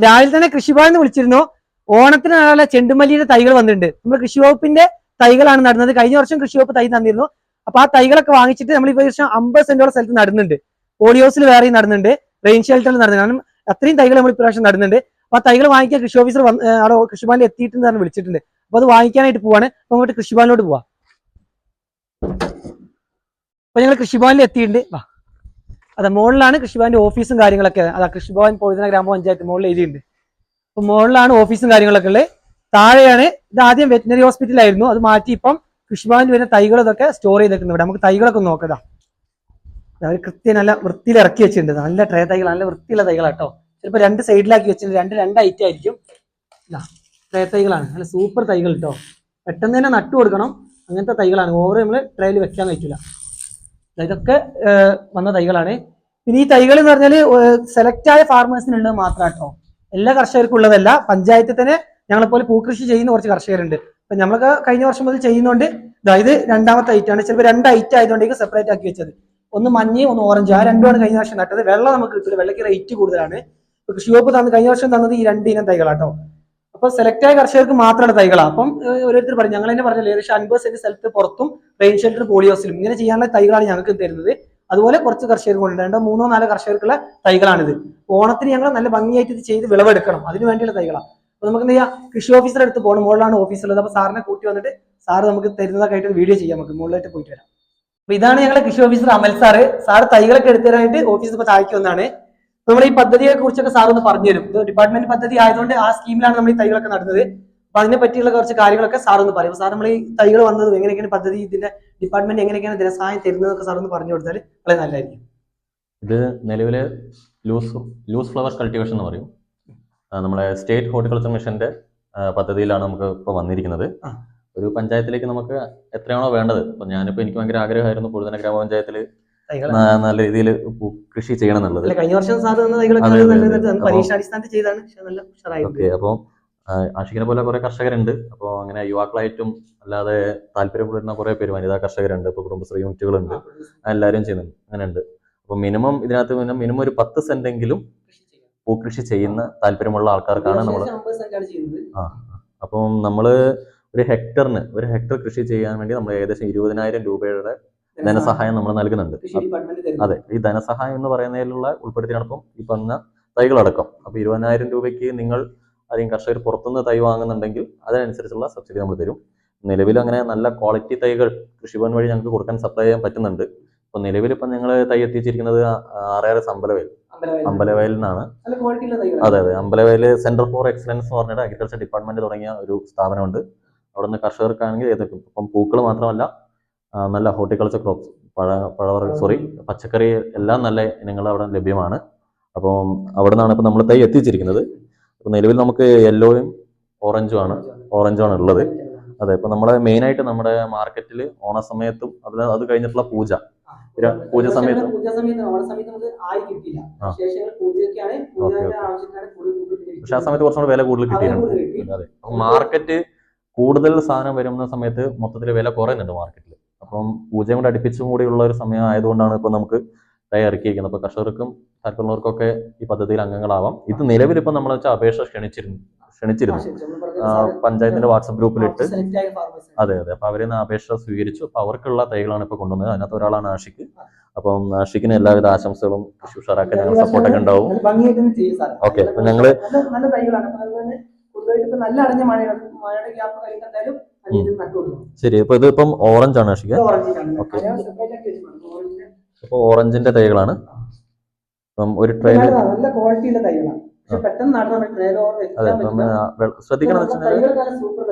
രാവിലെ തന്നെ കൃഷിഭവൻ വിളിച്ചിരുന്നു. ഓണത്തിന് നല്ല ചെണ്ടുമല്ലിയുടെ തൈകൾ വന്നിട്ടുണ്ട്. നമ്മൾ കൃഷി വകുപ്പിന്റെ തൈകളാണ് നടുന്നത്. കഴിഞ്ഞ വർഷം കൃഷി വകുപ്പ് തൈ തന്നിരുന്നു. അപ്പൊ ആ തൈകളൊക്കെ വാങ്ങിച്ചിട്ട് നമ്മൾ ഈ വർഷം 50 സെന്റോളം സ്ഥലത്ത് നടുന്നുണ്ട്. പോളിയോസിൽ വേറെയും നടുന്നുണ്ട്, റെയിൻ ഷെൽട്ടറിൽ നടുന്നുണ്ട്. കാരണം അത്രയും തൈകൾ നമ്മൾ ഇപ്രാവശ്യം നടുന്നുണ്ട്. അപ്പൊ ആ തൈകൾ വാങ്ങിക്കാൻ കൃഷി ഓഫീസർ അവിടെ കൃഷിഭവനിൽ എത്തിയിട്ടെന്ന് പറഞ്ഞ് വിളിച്ചിട്ടുണ്ട്. അപ്പൊ അത് വാങ്ങിക്കാനായിട്ട് പോവാണ്. അപ്പൊ അങ്ങോട്ട് കൃഷിഭവനിലോട്ട് പോവാം. അപ്പൊ ഞങ്ങൾ കൃഷിഭവനിൽ എത്തിയിട്ടുണ്ട്. അതെ, മുകളിലാണ് കൃഷിഭവന്റെ ഓഫീസും കാര്യങ്ങളൊക്കെ. അതാ കൃഷിഭവൻ പൊഴുതന ഗ്രാമപഞ്ചായത്ത് മുകളിൽ എഴുതിയിട്ടുണ്ട്. അപ്പൊ മുകളിലാണ് ഓഫീസും കാര്യങ്ങളൊക്കെ ഉള്ളത്. താഴെയാണ്, ഇത് ആദ്യം വെറ്റിനറി ഹോസ്പിറ്റലായിരുന്നു, അത് മാറ്റി ഇപ്പം കൃഷിഭവനിൽ വരുന്ന തൈകൾ ഇതൊക്കെ സ്റ്റോർ ചെയ്തേക്കുന്നത്. ഇവിടെ നമുക്ക് തൈകളൊക്കെ നോക്കതാ. അവർ കൃത്യം നല്ല വൃത്തിയിൽ ഇറക്കി വെച്ചിട്ടുണ്ട്. നല്ല ട്രേ തൈകൾ, നല്ല വൃത്തിയുള്ള തൈകളാട്ടോ. ചിലപ്പോൾ 2 സൈഡിലാക്കി വെച്ചിട്ടുണ്ട്. രണ്ട് ഐറ്റം ആയിരിക്കും. ട്രേ തൈകളാണ്, നല്ല സൂപ്പർ തൈകൾ കേട്ടോ. പെട്ടെന്ന് തന്നെ നട്ടു കൊടുക്കണം, അങ്ങനത്തെ തൈകളാണ്. ഓവർ നമ്മൾ ട്രേയിൽ വെക്കാൻ പറ്റില്ല. ഇതൊക്കെ വന്ന തൈകളാണ്. പിന്നെ ഈ തൈകൾ എന്ന് പറഞ്ഞാൽ സെലക്ട് ആയ ഫാർമേഴ്സിനുള്ളത് മാത്രം കേട്ടോ, എല്ലാ കർഷകർക്കും ഉള്ളതല്ല. പഞ്ചായത്തിൽ തന്നെ ഞങ്ങളെപ്പോലെ പൂക്കൃഷി ചെയ്യുന്ന കുറച്ച് കർഷകരുണ്ട്. അപ്പൊ നമ്മളൊക്കെ കഴിഞ്ഞ വർഷം മുതൽ ചെയ്യുന്നതുകൊണ്ട് ഇത് 2ാമത്തെ ഐറ്റാണ്. ചിലപ്പോൾ 2 ഐറ്റം ആയതുകൊണ്ടേക്ക് സെപ്പറേറ്റ് ആക്കി വെച്ചത്. ഒന്ന് മഞ്ഞ, ഒന്ന് ഓറഞ്ച്. ആ രണ്ടുമാണ് കഴിഞ്ഞ വർഷം നട്ടത്. വെള്ളം നമുക്ക് കിട്ടില്ല, വെള്ളയ്ക്ക് റേറ്റ് കൂടുതലാണ്. കൃഷി വകുപ്പ് കഴിഞ്ഞ വർഷം തന്നത് ഈ 2 ഇനം തൈകളാട്ടോ. അപ്പൊ സെലക്ട് ആയ കർഷകർക്ക് മാത്രമാണ് തൈകളാണ്. അപ്പം ഓരോരുത്തർ പറഞ്ഞു, ഞങ്ങൾ തന്നെ പറഞ്ഞില്ല, ഏകദേശം 50 സെന്റ് സ്ഥലത്ത് പുറത്തും റെയിൻ ഷെൽട്ടർ പോളിയോസിലും ഇങ്ങനെ ചെയ്യാനുള്ള തൈകളാണ് ഞങ്ങൾക്ക് തരുന്നത്. അതുപോലെ കുറച്ച് കർഷകർക്ക് കൊണ്ട് 2, 3, 4 കർഷകർക്കുള്ള തൈകളാണിത്. ഓണത്തിന് ഞങ്ങൾ നല്ല ഭംഗിയായിട്ട് ഇത് ചെയ്ത് വിളവെടുക്കണം, അതിന് വേണ്ടിയുള്ള തൈകളാണ്. അപ്പൊ നമുക്ക് എന്ത് ചെയ്യാം, കൃഷി ഓഫീസറെ അടുത്ത് പോകണം. മുകളിലാണ് ഓഫീസുള്ളത്. അപ്പൊ സാറിനെ കൂട്ടി വന്നിട്ട് സാറ് നമുക്ക് തരുന്നതൊക്കെ ആയിട്ട് വീഡിയോ ചെയ്യാം. നമുക്ക് മുകളിലായിട്ട് പോയിട്ട് വരാം. അപ്പൊ ഇതാണ് ഞങ്ങളുടെ കൃഷി ഓഫീസർ അമൽ സാറ്. സാറ് തൈകളൊക്കെ എടുത്തു തരാനായിട്ട് ഓഫീസിൽ ഇപ്പൊ താഴ്ച വന്നാണ്. നമ്മൾ ഈ പദ്ധതിയെ കുറിച്ചൊക്കെ സാർ ഒന്ന് പറഞ്ഞു തരും. ഇത് ഡിപ്പാർട്ട്മെന്റ് പദ്ധതി ആയതുകൊണ്ട് ആ സ്കീമിലാണ് നമ്മൾ ഈ തൈകളൊക്കെ നടന്നത്. അപ്പൊ അതിനെ പറ്റിയുള്ള കുറച്ച് കാര്യങ്ങളൊക്കെ സാർ ഒന്ന് പറയും. സാർ നമ്മൾ ഈ തൈകൾ വന്നത് എങ്ങനെയൊക്കെയാണ്, പദ്ധതി ഇതിന്റെ ഡിപ്പാർട്ട്മെന്റ് എങ്ങനെയൊക്കെയാണ് ധനസഹായം തരുന്നതൊക്കെ സാർ ഒന്ന് പറഞ്ഞു കൊടുത്താൽ വളരെ നല്ലതായിരിക്കും. ഇത് നിലവില് ലൂസ് ഫ്ലവർ കൾട്ടിവേഷൻ എന്ന് പറയും. നമ്മളെ സ്റ്റേറ്റ് ഹോർട്ടിക്കൾച്ചർ മിഷന്റെ പദ്ധതിയിലാണ് നമുക്ക് ഇപ്പോൾ വന്നിരിക്കുന്നത്. ഒരു പഞ്ചായത്തിലേക്ക് നമുക്ക് എത്രയാണോ വേണ്ടത്. അപ്പൊ ഞാനിപ്പോ എനിക്ക് ഭയങ്കര ആഗ്രഹമായിരുന്നു പൊഴുതന ഗ്രാമപഞ്ചായത്തിൽ നല്ല രീതിയിൽ കൃഷി ചെയ്യണം എന്നുള്ളത്. അപ്പോൾ ആഷിഖിനെ പോലെ കുറെ കർഷകരുണ്ട്. അപ്പോൾ അങ്ങനെ യുവാക്കളായിട്ടും അല്ലാതെ താല്പര്യപ്പെടുന്ന കുറെ പേര് വനിതാ കർഷകരുണ്ട്. ഇപ്പൊ കുടുംബശ്രീ യൂണിറ്റുകളുണ്ട്, എല്ലാവരും ചെയ്യുന്നുണ്ട്. അങ്ങനെ ഉണ്ട്. അപ്പൊ മിനിമം ഇതിനകത്ത് മിനിമം ഒരു 10 സെന്റെങ്കിലും പൂക്കൃഷി ചെയ്യുന്ന താല്പര്യമുള്ള ആൾക്കാർക്കാണ് നമ്മൾ. അപ്പം നമ്മള് ഒരു ഹെക്ടർ കൃഷി ചെയ്യാൻ വേണ്ടി നമ്മൾ ഏകദേശം 20,000 രൂപയുടെ ധനസഹായം നമ്മൾ നൽകുന്നുണ്ട്. അതെ, ഈ ധനസഹായം എന്ന് പറയുന്നതിലുള്ള ഉൾപ്പെടുത്തിയാണ് ഇപ്പം ഈ പറഞ്ഞ തൈകളടക്കം. അപ്പൊ 20,000 രൂപയ്ക്ക് നിങ്ങൾ ആരെങ്കിലും കർഷകർ പുറത്തുനിന്ന് തൈ വാങ്ങുന്നുണ്ടെങ്കിൽ അതിനനുസരിച്ചുള്ള സബ്സിഡി നമ്മൾ തരും. നിലവിൽ അങ്ങനെ നല്ല ക്വാളിറ്റി തൈകൾ കൃഷിഭവൻ വഴി ഞങ്ങൾക്ക് കൊടുക്കാൻ സപ്ലൈ ചെയ്യാൻ പറ്റുന്നുണ്ട്. അപ്പൊ നിലവിൽ ഇപ്പം ഞങ്ങൾ തൈ എത്തിച്ചിരിക്കുന്നത് RRS അമ്പലവയലിൽ നിന്നാണ്. അതെ, അമ്പലവയൽ സെന്റർ ഫോർ എക്സലൻസ് എന്ന് പറഞ്ഞിട്ട് അഗ്രികൾച്ചർ ഡിപ്പാർട്ട്മെന്റ് തുടങ്ങിയ ഒരു സ്ഥാപനമുണ്ട്. അവിടെ നിന്ന് കർഷകർക്കാണെങ്കിൽ ഏതൊക്കെ ഇപ്പം പൂക്കൾ മാത്രമല്ല നല്ല ഹോർട്ടിക്കൾച്ചർ ക്രോപ്സ്, പച്ചക്കറി എല്ലാം നല്ല ഇനങ്ങൾ അവിടെ ലഭ്യമാണ്. അപ്പം അവിടെ നിന്നാണ് ഇപ്പം നമ്മൾ തൈ എത്തിച്ചിരിക്കുന്നത്. ഇപ്പം നിലവിൽ നമുക്ക് യെല്ലോയും ഓറഞ്ചുമാണ് ഉള്ളത്. അതെ, ഇപ്പൊ നമ്മളെ മെയിൻ ആയിട്ട് നമ്മുടെ മാർക്കറ്റിൽ ഓണസമയത്തും അത് കഴിഞ്ഞിട്ടുള്ള പൂജ സമയത്തും പക്ഷെ ആ സമയത്ത് കുറച്ചുകൂടെ വില കൂടുതൽ കിട്ടിയിട്ടുണ്ട്. അതെ, മാർക്കറ്റ് കൂടുതൽ സാധനം വരുന്ന സമയത്ത് മൊത്തത്തിൽ വില കുറയുന്നുണ്ട് മാർക്കറ്റിൽ. അപ്പം പൂജയും കൂടെ അടുപ്പിച്ചും കൂടിയുള്ള ഒരു സമയം ആയതുകൊണ്ടാണ് ഇപ്പൊ നമുക്ക് തൈ ഇറക്കിയിരിക്കുന്നത്. അപ്പൊ കർഷകർക്കും താല്പര്യമുള്ളവർക്കൊക്കെ ഈ പദ്ധതിയിൽ അംഗങ്ങളാവാം. ഇത് നിലവിൽ ഇപ്പൊ നമ്മൾ വെച്ചാൽ അപേക്ഷ ക്ഷണിച്ചിരുന്നു പഞ്ചായത്തിന്റെ വാട്സപ്പ് ഗ്രൂപ്പിലിട്ട്. അതെ, അപ്പൊ അവരിന്ന് അപേക്ഷ സ്വീകരിച്ചു. അപ്പൊ അവർക്കുള്ള തൈകളാണ് ഇപ്പൊ കൊണ്ടുവന്നത്. അതിനകത്ത് ഒരാളാണ് ആഷിഖ്. അപ്പം ആഷിഖിന് എല്ലാവിധ ആശംസകളും ഉഷാറാക്കാൻ ഞങ്ങൾ സപ്പോർട്ടൊക്കെ ഉണ്ടാവും. ഓക്കെ, അപ്പൊ ഞങ്ങള് ശരി. അപ്പൊ ഇതിപ്പം ഓറഞ്ച് ആണ് ആഷിഖ്. ഓക്കെ, അപ്പൊ ഓറഞ്ചിന്റെ തൈകളാണ് ഇപ്പം ഒരു ട്രെയിൻ. അതെ, ശ്രദ്ധിക്കണം.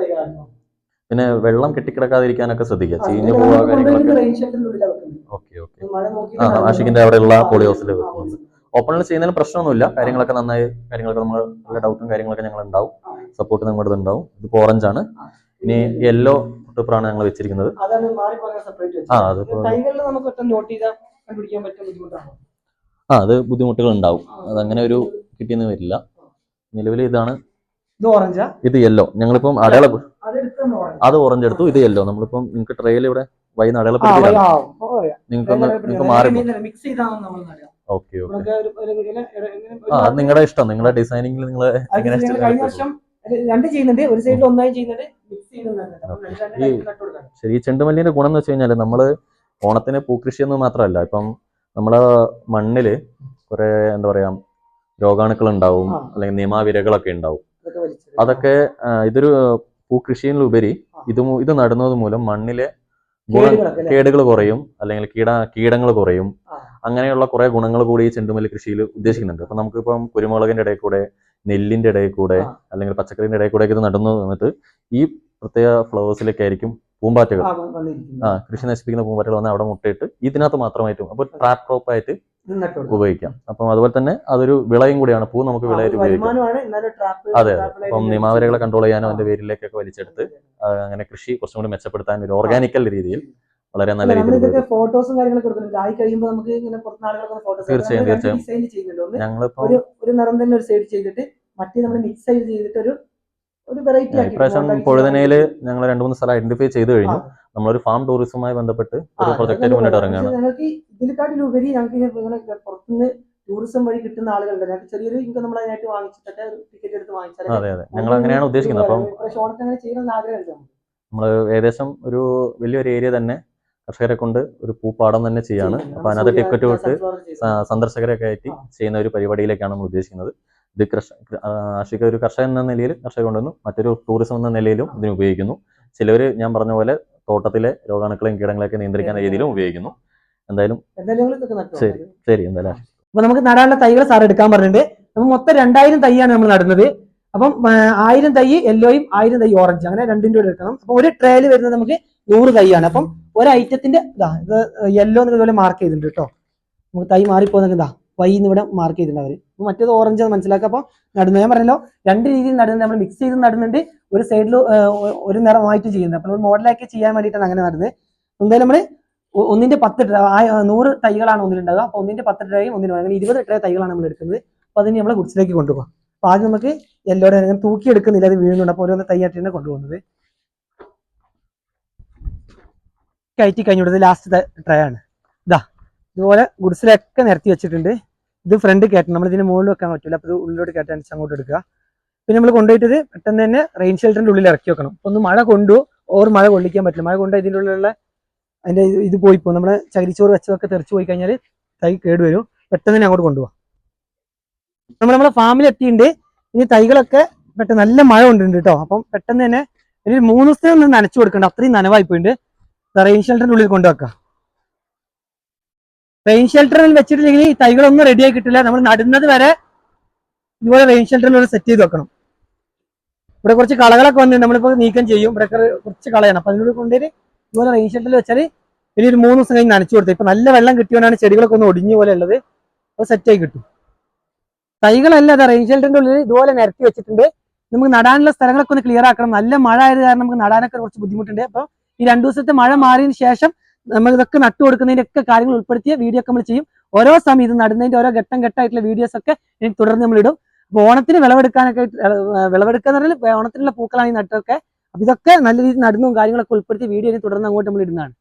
പിന്നെ വെള്ളം കെട്ടിക്കിടക്കാതിരിക്കാനൊക്കെ ശ്രദ്ധിക്കുക, ചീഞ്ഞു പോവാ കാര്യങ്ങളൊക്കെ. ഓക്കെ, ആഷിഖിന്റെ അവിടെയുള്ള പോളി ഹൗസിൽ ഓപ്പണിൽ ചെയ്യുന്നതിന് പ്രശ്നമൊന്നുമില്ല. കാര്യങ്ങളൊക്കെ നമ്മൾ നല്ല ഡൗട്ടും കാര്യങ്ങളൊക്കെ ഞങ്ങൾ ഉണ്ടാവും, സപ്പോർട്ട് നമ്മുടെ ഉണ്ടാവും. ഇതിപ്പോ ഓറഞ്ച് ആണ്. ഇനി യെല്ലോ പേപ്പറാണ് ഞങ്ങൾ വെച്ചിരിക്കുന്നത്. അത് ബുദ്ധിമുട്ടുകൾ ഉണ്ടാവും. അതങ്ങനെ ഒരു കിട്ടിയെന്ന് വരില്ല. നിലവിൽ ഇതാണ്. ഇത് യെല്ലോ. ഞങ്ങളിപ്പം അത് ഓറഞ്ച് എടുത്തു. ഇത് യെല്ലോ. നമ്മളിപ്പം നിങ്ങൾക്ക് ട്രെയിൽ ഇവിടെ വൈകുന്ന അടയാളപ്പെടുത്തി നിങ്ങൾക്ക് മാറി. Okay okay. അത് നിങ്ങളുടെ ഇഷ്ടം, നിങ്ങളുടെ ഡിസൈനിങ്ങിൽ നിങ്ങൾ എങ്ങനെ കഴിഞ്ഞ വർഷം രണ്ട് ചെയ്യുന്നുണ്ട്, ഒരു സൈഡിൽ ഒന്നായി ചെയ്യുന്നുണ്ട്, മിക്സ് ചെയ്യുന്നുണ്ട്. ശരി. ഈ ചെണ്ടുമല്ലിന്റെ ഗുണം എന്ന് വെച്ച് കഴിഞ്ഞാൽ നമ്മള് ഓണത്തിന് പൂക്കൃഷി എന്ന് മാത്രമല്ല, ഇപ്പം നമ്മളെ മണ്ണില് കുറെ എന്താ പറയാ രോഗാണുക്കൾ ഉണ്ടാവും, അല്ലെങ്കിൽ നിയമാവിരകളൊക്കെ ഉണ്ടാവും. അതൊക്കെ ഇതൊരു പൂക്കൃഷിയിലുപരി ഇത് നടുന്നത് മൂലം മണ്ണിലെ കേടുകൾ കുറയും, അല്ലെങ്കിൽ കീടങ്ങൾ കുറയും. അങ്ങനെയുള്ള കുറെ ഗുണങ്ങൾ കൂടി ഈ ചെണ്ടുമല്ലി കൃഷിയിൽ ഉദ്ദേശിക്കുന്നുണ്ട്. അപ്പൊ നമുക്കിപ്പം കുരുമുളകിന്റെ ഇടയിൽ കൂടെ, നെല്ലിന്റെ ഇടയിൽ കൂടെ, അല്ലെങ്കിൽ പച്ചക്കറിന്റെ ഇടയിൽ കൂടെ ഇത് നടന്നു വന്നിട്ട് ഈ പ്രത്യേക ഫ്ലവേഴ്സിലേക്കായിരിക്കും പൂമ്പാറ്റകൾ, കൃഷി നശിപ്പിക്കുന്ന പൂമ്പാറ്റകൾ വന്ന് അവിടെ മുട്ടയിട്ട് ഇതിനകത്ത് മാത്രമായിട്ടും അപ്പൊ ട്രാപ്പ് ക്രോപ്പ് ആയിട്ട് ഉപയോഗിക്കാം. അപ്പം അതുപോലെ തന്നെ അതൊരു വിളയും കൂടിയാണ്, പൂ നമുക്ക് വിളയായിട്ട് ഉപയോഗിക്കാം. അതെ അതെ. അപ്പം നിയമാവരികളെ കൺട്രോൾ ചെയ്യാനും അതിന്റെ വേരിലേക്കൊക്കെ വലിച്ചെടുത്ത് അങ്ങനെ കൃഷി കുറച്ചും കൂടി മെച്ചപ്പെടുത്താൻ ഒരു ഓർഗാനിക്കൽ രീതിയിൽ വളരെ നല്ല രീതിയിൽ ഫോട്ടോസും കാര്യങ്ങളൊക്കെ ആയി കഴിയുമ്പോൾ നമുക്ക് ഇങ്ങനെ തീർച്ചയായും തീർച്ചയായും ഞങ്ങളിപ്പോ ഒരു നിറം തന്നെ ഒരു സൈഡ് ചെയ്തിട്ട് മറ്റേ നമ്മൾ മിക്സ് ചെയ്തിട്ട് ഒരു വെറൈറ്റി ഇപ്രാവശ്യം പൊഴുതനയില് ഞങ്ങൾ 2-3 സ്ഥലം ഐഡന്റിഫൈ ചെയ്ത് കഴിഞ്ഞു. നമ്മളൊരു ഫാം ടൂറിസവുമായി ബന്ധപ്പെട്ട് ഒരു പ്രൊജക്റ്റായിട്ട് മുന്നോട്ട് ഇറങ്ങുകയാണ്. ഞങ്ങൾക്ക് ഇതിനെക്കാട്ടിലുപരി ഞങ്ങൾക്ക് പുറത്തുനിന്ന് ടൂറിസം വഴി കിട്ടുന്ന ആളുകളുണ്ട്. ഞങ്ങൾക്ക് ചെറിയൊരു ഇൻകം നമ്മൾ അതിനായിട്ട് വാങ്ങിച്ചിട്ടൊക്കെ ടിക്കറ്റ് എടുത്ത് വാങ്ങിച്ചാൽ. അതെ അതെ, ഞങ്ങൾ അങ്ങനെയാണ് ഉദ്ദേശിക്കുന്നത്. അപ്പം ഓണത്തിന് ചെയ്യണമെന്ന് ആഗ്രഹമുണ്ട്. നമ്മൾ ഏകദേശം ഒരു വലിയൊരു ഏരിയ തന്നെ കർഷകരെ കൊണ്ട് ഒരു പൂപ്പാടം തന്നെ ചെയ്യാണ്. അപ്പൊ അതിനകത്ത് ടിക്കറ്റ് വിട്ട് സന്ദർശകരൊക്കെ ആയിട്ട് ചെയ്യുന്ന ഒരു പരിപാടിയിലേക്കാണ് നമ്മൾ ഉദ്ദേശിക്കുന്നത്. ഇത് ആഷിക ഒരു കർഷകൻ എന്ന നിലയിൽ കർഷകർ കൊണ്ടുവന്നു, മറ്റൊരു ടൂറിസം എന്ന നിലയിലും ഇതിന് ഉപയോഗിക്കുന്നു. ചിലവർ ഞാൻ പറഞ്ഞ പോലെ തോട്ടത്തിലെ രോഗാണുക്കളെയും കീടങ്ങളെയൊക്കെ നിയന്ത്രിക്കാൻ രീതിയിലും ഉപയോഗിക്കുന്നു. എന്തായാലും ശരി ശരി. എന്തായാലും അപ്പൊ നമുക്ക് നടാനുള്ള തൈകൾ സാർ എടുക്കാൻ പറഞ്ഞിട്ടുണ്ട്. നമ്മൾ മൊത്തം 2000 തൈയാണ് നമ്മൾ നടുന്നത്. അപ്പം 1000 തൈ യെല്ലോയും 1000 തൈ ഓറഞ്ച്, അങ്ങനെ രണ്ടിന്റെ കൂടെ എടുക്കണം. അപ്പൊ ഒരു ട്രേയിൽ വരുന്നത് നമുക്ക് 100 തൈയാണ്. അപ്പം ഒരു ഐറ്റത്തിന്റെ ഇത് യെല്ലോ ഇതുപോലെ മാർക്ക് ചെയ്തിട്ടുണ്ട് കേട്ടോ. നമുക്ക് തൈ മാറിപ്പോകുന്നത് ഇതാ വൈ ഇവിടെ മാർക്ക് ചെയ്തിട്ടുണ്ട് അവര്. മറ്റേത് ഓറഞ്ച് മനസ്സിലാക്കുക. അപ്പൊ നടുന്നത് ഞാൻ പറഞ്ഞല്ലോ, രണ്ട് രീതിയിൽ നടുന്നത്. നമ്മൾ മിക്സ് ചെയ്ത് നടുന്നുണ്ട്, ഒരു സൈഡിൽ ഒരു നിറമായിട്ട് ചെയ്യുന്നത്. അപ്പൊ നമ്മൾ മോഡലാക്കി ചെയ്യാൻ വേണ്ടിയിട്ടാണ് അങ്ങനെ നടുന്നത്. എന്തായാലും നമ്മൾ ഒന്നിന്റെ 10 100 തൈകളാണ് ഒന്നിലുണ്ടാകുക. അപ്പൊ ഒന്നിന്റെ 10 ട്രേയും ഒന്നിനും അങ്ങനെ 20 ട്രേ തൈകളാണ് നമ്മൾ എടുക്കുന്നത്. അപ്പൊ അതിന് നമ്മൾ ഗുഡ്സിലേക്ക് കൊണ്ടുപോകാം. അപ്പൊ ആദ്യം നമുക്ക് യെല്ലോടെ തൂക്കി എടുക്കുന്നില്ല, അത് വീഴുന്നുണ്ട്. അപ്പൊ ഓരോന്ന് തൈയായിട്ട് തന്നെ കൊണ്ടുപോകുന്നത്. കയറ്റി കഴിഞ്ഞിട്ട് ലാസ്റ്റ് ട്രേ ആണ് ഇതാ. ഇതുപോലെ ഗുഡ്സിലൊക്കെ നിരത്തി വെച്ചിട്ടുണ്ട്. ഇത് ഫ്രണ്ട് കയറ്റണം, നമ്മൾ ഇതിന് മുകളിൽ വെക്കാൻ പറ്റില്ല. അപ്പൊ ഇത് ഉള്ളിലോട്ട് കയറ്റാൻ അങ്ങോട്ട് എടുക്കുക. പിന്നെ നമ്മൾ കൊണ്ടുപോയിട്ട് പെട്ടെന്ന് തന്നെ റെയിൻ ഷെൽറ്ററിന്റെ ഉള്ളിൽ ഇറക്കി വെക്കണം. ഒന്ന് മഴ കൊണ്ടു മഴ കൊള്ളിക്കാൻ പറ്റില്ല. മഴ കൊണ്ട് ഇതിൻ്റെ ഉള്ളിലുള്ള അതിന്റെ ഇത് പോയിപ്പോ നമ്മുടെ ചകിരിച്ചോറ് വെച്ചതൊക്കെ തെറിച്ച് പോയി കഴിഞ്ഞാൽ തൈ കേടുവരും. പെട്ടെന്ന് തന്നെ അങ്ങോട്ട് കൊണ്ടുപോകാം. നമ്മളെ ഫാമിൽ എത്തിയിട്ടുണ്ട്. ഇനി തൈകളൊക്കെ പെട്ടെന്ന് നല്ല മഴ കൊണ്ടുണ്ട് കേട്ടോ. അപ്പം പെട്ടെന്ന് തന്നെ ഒരു 3 ദിവസത്തിനൊന്നും നനച്ചു കൊടുക്കണ്ട, അത്രയും നനവായി പോയിട്ടുണ്ട്. റെയിൻ ഷെൽറ്ററിന്റെ ഉള്ളിൽ കൊണ്ടുവെക്കാം. റെയിൻ ഷെൽറ്ററിൽ വെച്ചിട്ടില്ലെങ്കിൽ ഈ തൈകളൊന്നും റെഡിയായി കിട്ടില്ല. നമ്മൾ നടുന്നത് വരെ ഇതുപോലെ റെയിൻ ഷെൽറ്ററിൽ സെറ്റ് ചെയ്ത് വെക്കണം. ഇവിടെ കുറച്ച് കളകളൊക്കെ വന്നിട്ട് നമ്മളിപ്പോൾ നീക്കം ചെയ്യും. ഇവിടെ കുറച്ച് കളയാണ്. അപ്പൊ അതിനോട് കൊണ്ടുപോയി ഇതുപോലെ റെയിൻ ഷെൽറ്ററിൽ വെച്ചാൽ ഇനി ഒരു 3 ദിവസം കഴിഞ്ഞ് നനച്ചു കൊടുത്തത്. ഇപ്പൊ നല്ല വെള്ളം കിട്ടിയോണ്ടാണ് ചെടികളൊക്കെ ഒന്ന് ഒടിഞ്ഞ പോലെ ഉള്ളത്. അത് സെറ്റായി കിട്ടും. തൈകളല്ല അതാ റെയിൻ ഷെൽറ്ററിന്റെ ഉള്ളിൽ ഇതുപോലെ നിരത്തി വെച്ചിട്ടുണ്ട്. നമുക്ക് നടാനുള്ള സ്ഥലങ്ങളൊക്കെ ഒന്ന് ക്ലിയർ ആക്കണം. നല്ല മഴ ആയത് കാരണം നമുക്ക് നടാനൊക്കെ കുറച്ച് ബുദ്ധിമുട്ടുണ്ട്. അപ്പൊ ഈ 2 ദിവസത്തെ മഴ മാറിയതിന് ശേഷം നമ്മൾ ഇതൊക്കെ നട്ടു കൊടുക്കുന്നതിന്റെ ഒക്കെ കാര്യങ്ങൾ ഉൾപ്പെടുത്തിയ വീഡിയോ ഒക്കെ നമ്മൾ ചെയ്യും. ഓരോ സമയം ഇത് നടുന്നതിന്റെ ഓരോ ഘട്ടമായിട്ടുള്ള വീഡിയോസ് ഒക്കെ ഇനി തുടർന്ന് നമ്മൾ ഇടും. അപ്പൊ ഓണത്തിന് വിളവെടുക്കാനൊക്കെ വിളവെടുക്കുക എന്ന് പറഞ്ഞാൽ ഓണത്തിനുള്ള പൂക്കളാണ് ഈ നട്ടൊക്കെ. അപ്പൊ ഇതൊക്കെ നല്ല രീതിയിൽ നടുന്നതും കാര്യങ്ങളൊക്കെ ഉൾപ്പെടുത്തി വീഡിയോ തുടർന്ന് അങ്ങോട്ട് നമ്മൾ ഇടുന്നതാണ്.